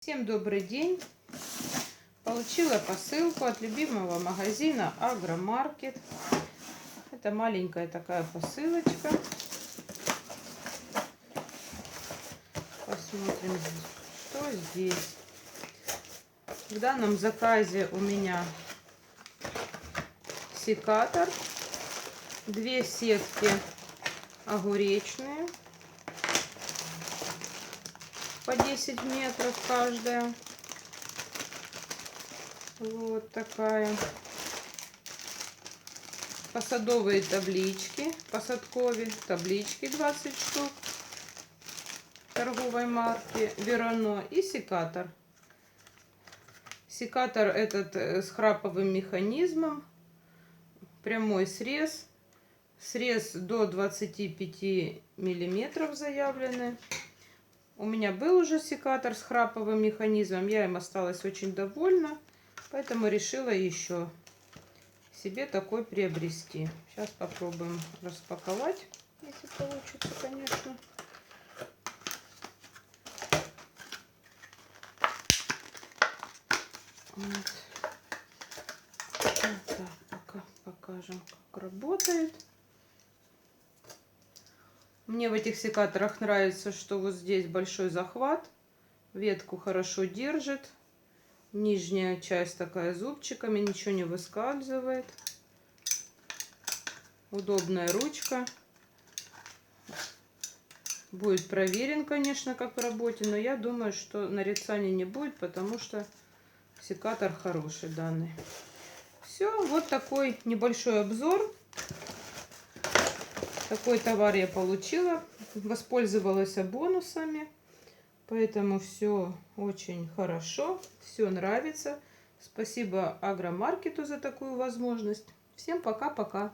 Всем добрый день! Получила посылку от любимого магазина Агромаркет. Это маленькая такая посылочка. Посмотрим, что здесь. В данном заказе у меня секатор, 2 сетки огуречные по 10 метров каждая. Вот такая. Посадовые таблички, посадковые таблички 20 штук торговой марки Верано и секатор. Секатор этот с храповым механизмом, прямой срез, срез до 25 миллиметров заявлены. У меня был уже секатор с храповым механизмом, я им осталась очень довольна, поэтому решила еще себе такой приобрести. Сейчас попробуем распаковать, если получится, конечно. Вот. Так, пока покажем, как работает. Мне в этих секаторах нравится, что вот здесь большой захват, ветку хорошо держит, нижняя часть такая зубчиками, ничего не выскальзывает, удобная ручка. Будет проверен, конечно, как в работе, но я думаю, что нарицаний не будет, потому что секатор хороший данный. Все, вот такой небольшой обзор. Такой товар я получила, воспользовалась бонусами, поэтому все очень хорошо, все нравится. Спасибо Агромаркету за такую возможность. Всем пока-пока.